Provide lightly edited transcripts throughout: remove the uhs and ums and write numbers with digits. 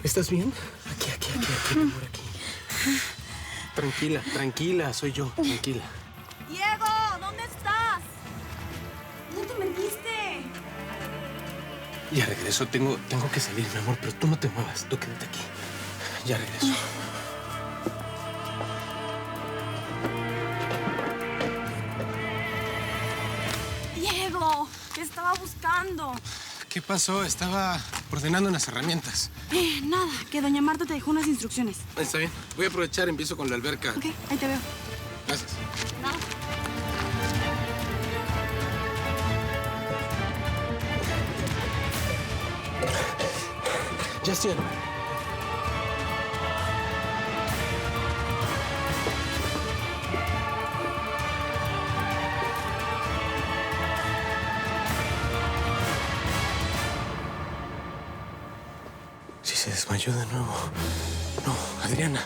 ¿Estás bien? Aquí, mi amor, aquí. Tranquila, tranquila, soy yo, tranquila. ¡Diego! ¿Dónde estás? ¿Dónde te metiste? Ya regreso, tengo que salir, mi amor, pero tú no te muevas, tú quédate aquí. Ya regreso. ¡Diego! Te estaba buscando. ¿Qué pasó? Estaba ordenando unas herramientas. Nada, que doña Marta te dejó unas instrucciones. Está bien, voy a aprovechar, empiezo con la alberca. Ok, ahí te veo. Gracias. Nada. Justin. Si se desmayó de nuevo. No, Adriana.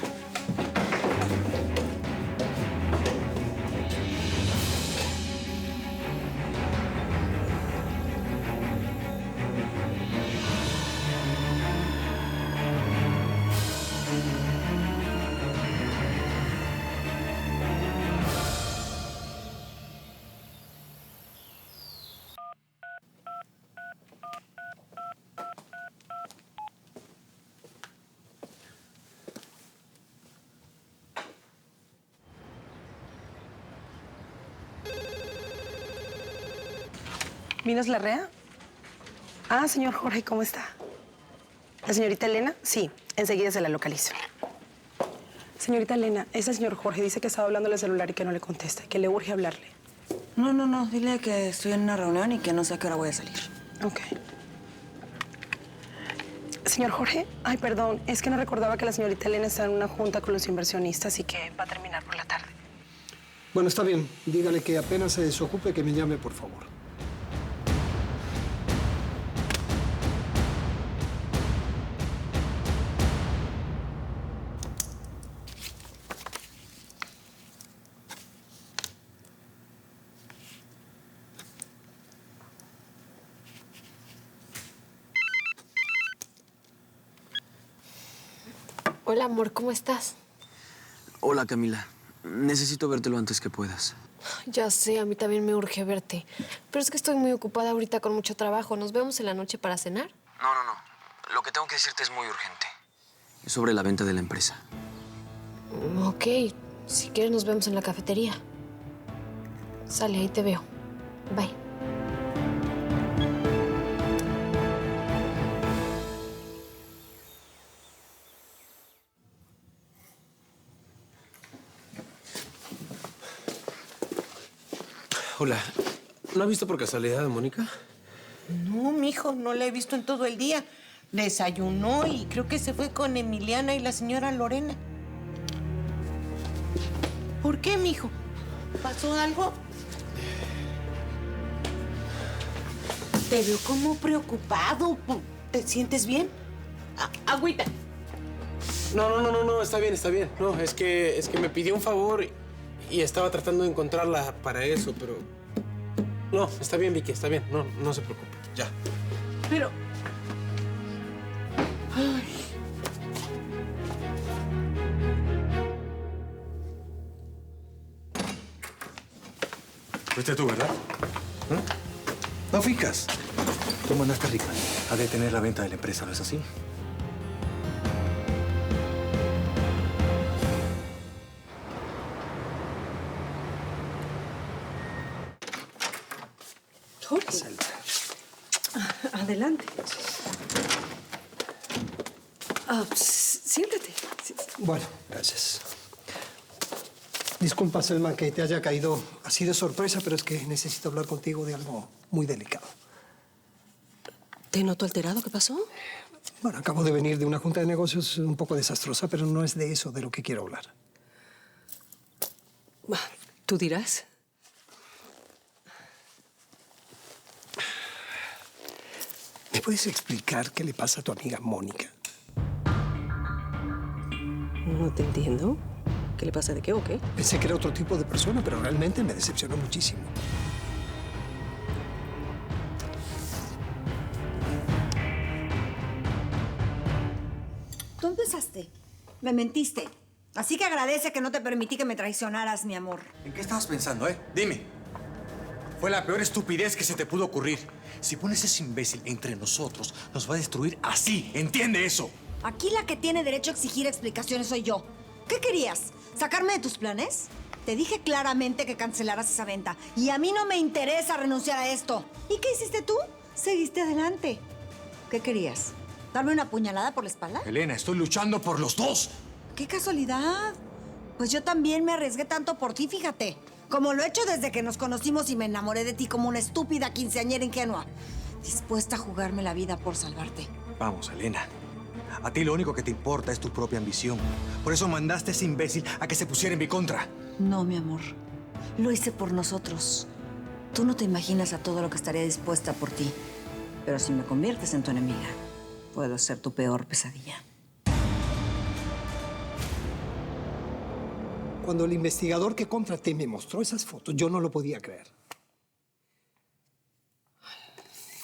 ¿Minos Larrea? Ah, señor Jorge, ¿cómo está? ¿La señorita Elena? Sí, enseguida se la localizo. Señorita Elena, ese señor Jorge dice que estaba hablando al celular y que no le contesta, que le urge hablarle. No, dile que estoy en una reunión y que no sé a qué hora voy a salir. Ok. Señor Jorge, ay, perdón, es que no recordaba que la señorita Elena está en una junta con los inversionistas y que va a terminar por la tarde. Bueno, está bien. Dígale que apenas se desocupe que me llame, por favor. Hola, amor, ¿cómo estás? Hola, Camila. Necesito verte lo antes que puedas. Ya sé, a mí también me urge verte. Pero es que estoy muy ocupada ahorita con mucho trabajo. ¿Nos vemos en la noche para cenar? No. Lo que tengo que decirte es muy urgente. Es sobre la venta de la empresa. Ok, si quieres nos vemos en la cafetería. Sale, ahí te veo. Bye. Hola. ¿No has visto por casualidad a Mónica? No, mijo, no la he visto en todo el día. Desayunó y creo que se fue con Emiliana y la señora Lorena. ¿Por qué, mijo? ¿Pasó algo? Te veo como preocupado. ¿Te sientes bien? Agüita. No, está bien. No, es que me pidió un favor y estaba tratando de encontrarla para eso, pero... No, está bien, Vicky, está bien. No se preocupe, ya. Pero... Ay. Fuiste tú, ¿verdad? No fijas. Tú mandaste a Rica a detener la venta de la empresa, ¿no es así? Jorge. Adelante. Siéntate. Bueno, gracias. Disculpa, Selma, que te haya caído así de sorpresa, pero es que necesito hablar contigo de algo muy delicado. ¿Te noto alterado? ¿Qué pasó? Bueno, acabo de venir de una junta de negocios un poco desastrosa, pero no es de eso de lo que quiero hablar. ¿Tú dirás? ¿Me puedes explicar qué le pasa a tu amiga Mónica? No te entiendo. ¿Qué le pasa de qué o qué? Pensé que era otro tipo de persona, pero realmente me decepcionó muchísimo. Tú empezaste. Me mentiste. Así que agradece que no te permití que me traicionaras, mi amor. ¿En qué estabas pensando, Dime. Fue la peor estupidez que se te pudo ocurrir. Si pones ese imbécil entre nosotros, nos va a destruir así. ¿Entiende eso? Aquí la que tiene derecho a exigir explicaciones soy yo. ¿Qué querías? ¿Sacarme de tus planes? Te dije claramente que cancelaras esa venta. Y a mí no me interesa renunciar a esto. ¿Y qué hiciste tú? Seguiste adelante. ¿Qué querías? ¿Darme una puñalada por la espalda? Elena, estoy luchando por los dos. ¡Qué casualidad! Pues yo también me arriesgué tanto por ti, fíjate. Como lo he hecho desde que nos conocimos y me enamoré de ti como una estúpida quinceañera ingenua. Dispuesta a jugarme la vida por salvarte. Vamos, Elena. A ti lo único que te importa es tu propia ambición. Por eso mandaste a ese imbécil a que se pusiera en mi contra. No, mi amor. Lo hice por nosotros. Tú no te imaginas a todo lo que estaría dispuesta por ti. Pero si me conviertes en tu enemiga, puedo ser tu peor pesadilla. Cuando el investigador que contraté me mostró esas fotos, yo no lo podía creer.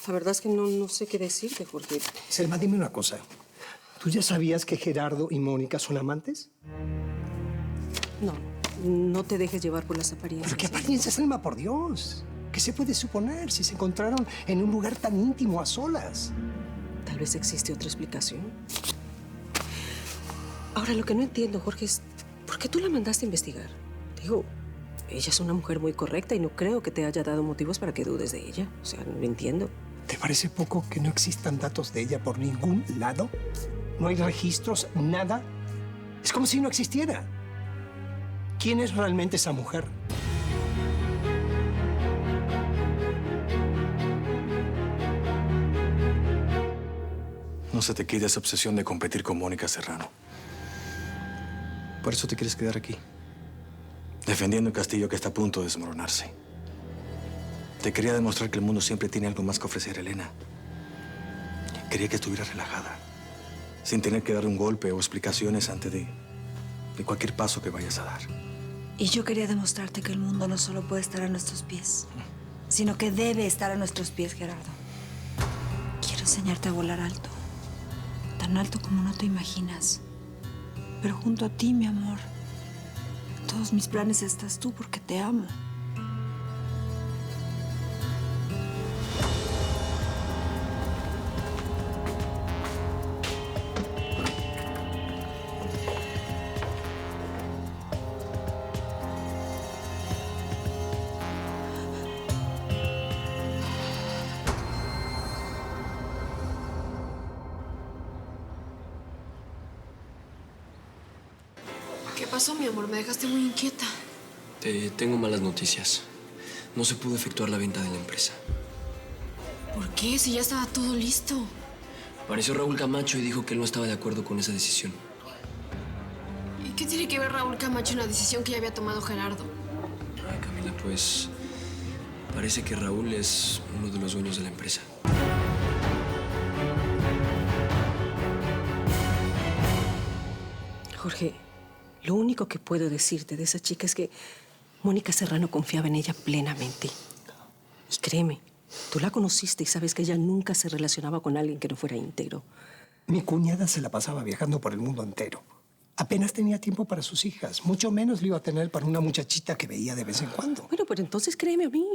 La verdad es que no sé qué decirte, Jorge. Selma, dime una cosa. ¿Tú ya sabías que Gerardo y Mónica son amantes? No te dejes llevar por las apariencias. ¿Pero qué apariencias, Selma, por Dios? ¿Qué se puede suponer si se encontraron en un lugar tan íntimo a solas? Tal vez existe otra explicación. Ahora, lo que no entiendo, Jorge, es ¿por qué tú la mandaste a investigar? Digo, ella es una mujer muy correcta y no creo que te haya dado motivos para que dudes de ella. O sea, no entiendo. ¿Te parece poco que no existan datos de ella por ningún lado? ¿No hay registros? ¿Nada? Es como si no existiera. ¿Quién es realmente esa mujer? No se te quite esa obsesión de competir con Mónica Serrano. Por eso te quieres quedar aquí, defendiendo un castillo que está a punto de desmoronarse. Te quería demostrar que el mundo siempre tiene algo más que ofrecer, Elena. Quería que estuvieras relajada, sin tener que dar un golpe o explicaciones antes de cualquier paso que vayas a dar. Y yo quería demostrarte que el mundo no solo puede estar a nuestros pies, sino que debe estar a nuestros pies, Gerardo. Quiero enseñarte a volar alto, tan alto como no te imaginas. Pero junto a ti, mi amor, en todos mis planes estás tú porque te amo. ¿Qué pasó, mi amor? Me dejaste muy inquieta. Te tengo malas noticias. No se pudo efectuar la venta de la empresa. ¿Por qué? Si ya estaba todo listo. Apareció Raúl Camacho y dijo que él no estaba de acuerdo con esa decisión. ¿Y qué tiene que ver Raúl Camacho en la decisión que ya había tomado Gerardo? Ay, Camila, pues parece que Raúl es uno de los dueños de la empresa. Jorge, lo único que puedo decirte de esa chica es que Mónica Serrano confiaba en ella plenamente. Y créeme, tú la conociste y sabes que ella nunca se relacionaba con alguien que no fuera íntegro. Mi cuñada se la pasaba viajando por el mundo entero. Apenas tenía tiempo para sus hijas. Mucho menos lo iba a tener para una muchachita que veía de vez en cuando. Bueno, pero entonces créeme a mí.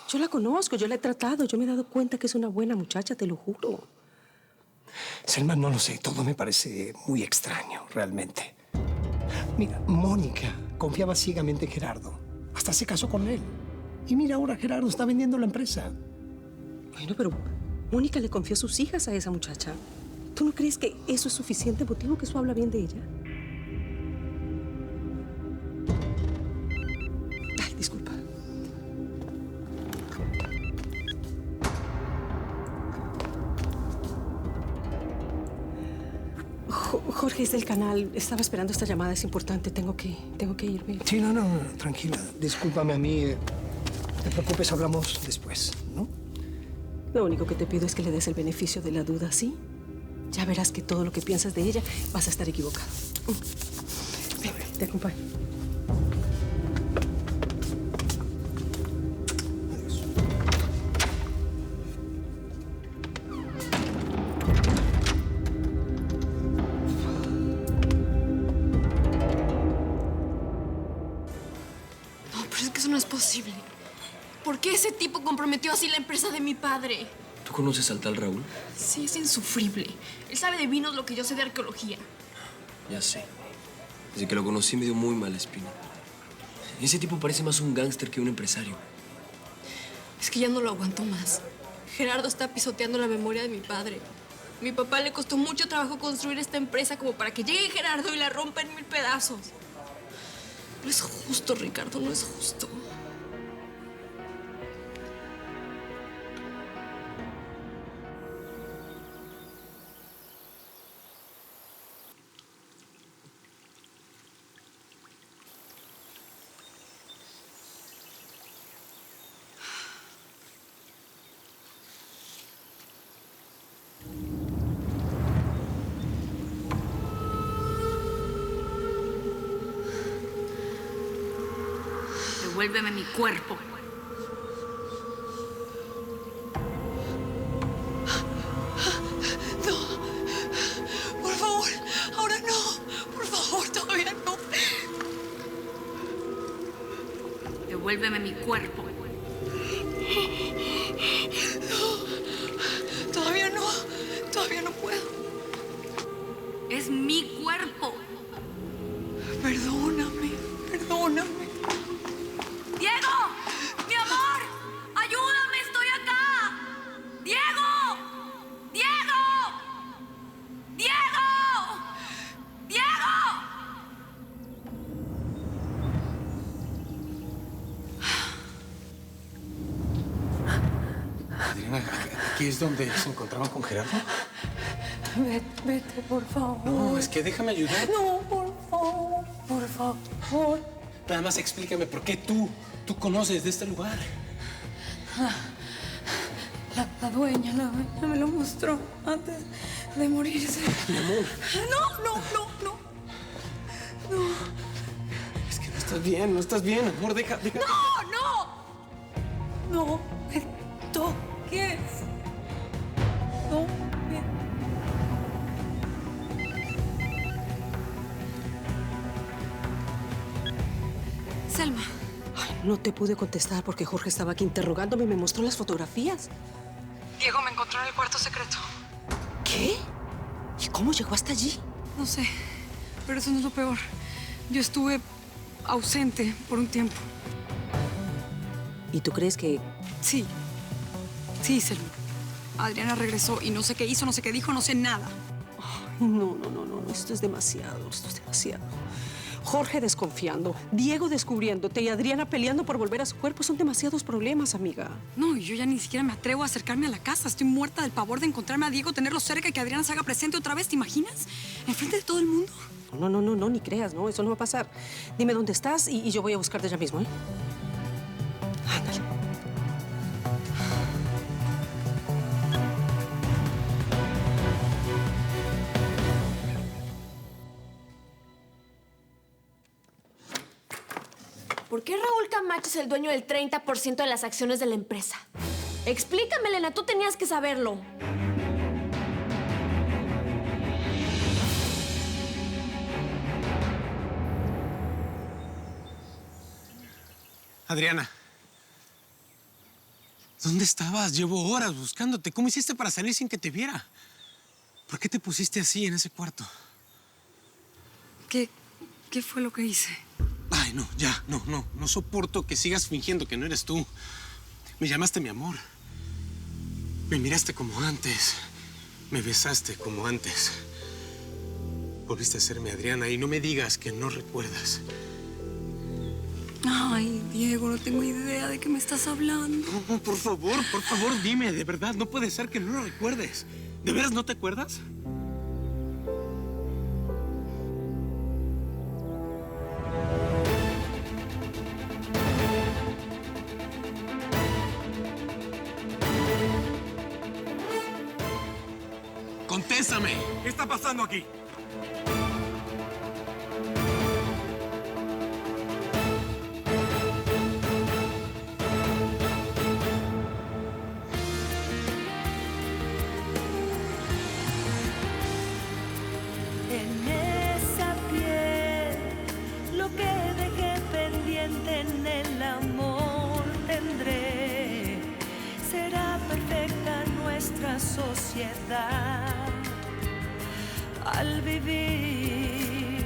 Yo la conozco, yo la he tratado, yo me he dado cuenta que es una buena muchacha, te lo juro. Selma, no lo sé. Todo me parece muy extraño, realmente. Mira, Mónica confiaba ciegamente en Gerardo. Hasta se casó con él. Y mira, ahora Gerardo está vendiendo la empresa. Bueno, pero Mónica le confió sus hijas a esa muchacha. ¿Tú no crees que eso es suficiente motivo, que eso habla bien de ella? Ay, disculpa. Jorge, es del canal. Estaba esperando esta llamada. Es importante. Tengo que irme. Sí, no, tranquila. Discúlpame a mí. No te preocupes, hablamos después, ¿no? Lo único que te pido es que le des el beneficio de la duda, ¿sí? Ya verás que todo lo que piensas de ella vas a estar equivocado. Ven, te acompaño. posible? ¿Por qué ese tipo comprometió así la empresa de mi padre? ¿Tú conoces al tal Raúl? Sí, es insufrible. Él sabe de vinos lo que yo sé de arqueología. Ya sé. Desde que lo conocí me dio muy mala espina. Ese tipo parece más un gángster que un empresario. Es que ya no lo aguanto más. Gerardo está pisoteando la memoria de mi padre. Mi papá le costó mucho trabajo construir esta empresa como para que llegue Gerardo y la rompa en 1000 pedazos. No es justo, Ricardo, no es justo. Devuélveme mi cuerpo. No. Por favor, ahora no. Por favor, todavía no. Devuélveme mi cuerpo. No. Todavía no. Todavía no puedo. Es mi cuerpo. Perdóname. Perdóname. ¡Diego! ¡Mi amor! ¡Ayúdame! ¡Estoy acá! ¡Diego! ¡Diego! ¡Diego! ¡Diego! Adriana, ¿aquí es donde se encontraban con Gerardo? Vete, por favor. No, es que déjame ayudar. No, por favor. Por favor. Nada más explícame por qué tú conoces de este lugar. La dueña me lo mostró antes de morirse. Mi amor. No. Es que no estás bien, amor, deja. No me toques. No me... Selma. Ay, no te pude contestar porque Jorge estaba aquí interrogándome y me mostró las fotografías. Diego me encontró en el cuarto secreto. ¿Qué? ¿Y cómo llegó hasta allí? No sé, pero eso no es lo peor. Yo estuve ausente por un tiempo. ¿Y tú crees que...? Sí, Selma. Adriana regresó y no sé qué hizo, no sé qué dijo, no sé nada. Ay, no, esto es demasiado. Jorge desconfiando, Diego descubriéndote y Adriana peleando por volver a su cuerpo. Son demasiados problemas, amiga. No, yo ya ni siquiera me atrevo a acercarme a la casa. Estoy muerta del pavor de encontrarme a Diego, tenerlo cerca y que Adriana se haga presente otra vez. ¿Te imaginas? ¿Enfrente de todo el mundo? No, ni creas, no, eso no va a pasar. Dime dónde estás y yo voy a buscarte ya mismo, ¿eh? Ándale. ¿Por qué Raúl Camacho es el dueño del 30% de las acciones de la empresa? Explícame, Elena, tú tenías que saberlo. Adriana. ¿Dónde estabas? Llevo horas buscándote. ¿Cómo hiciste para salir sin que te viera? ¿Por qué te pusiste así en ese cuarto? ¿Qué fue lo que hice? Ay, no, ya, no soporto que sigas fingiendo que no eres tú. Me llamaste mi amor. Me miraste como antes. Me besaste como antes. Volviste a serme Adriana y no me digas que no recuerdas. Ay, Diego, no tengo idea de qué me estás hablando. No, por favor, dime, de verdad, no puede ser que no lo recuerdes. ¿De veras no te acuerdas? ¡Contéstame! ¿Qué está pasando aquí? En esa piel, lo que dejé pendiente en el amor. ansiedad al vivir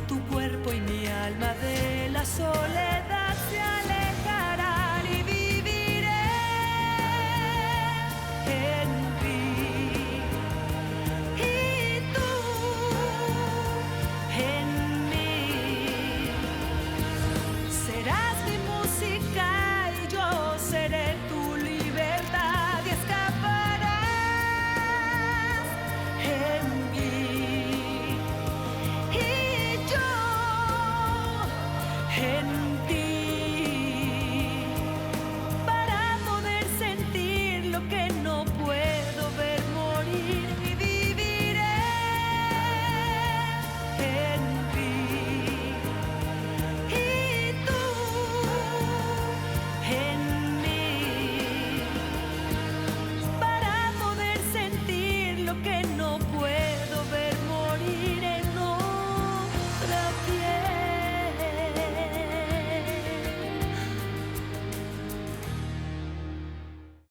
tu cuerpo y mi alma de la soledad.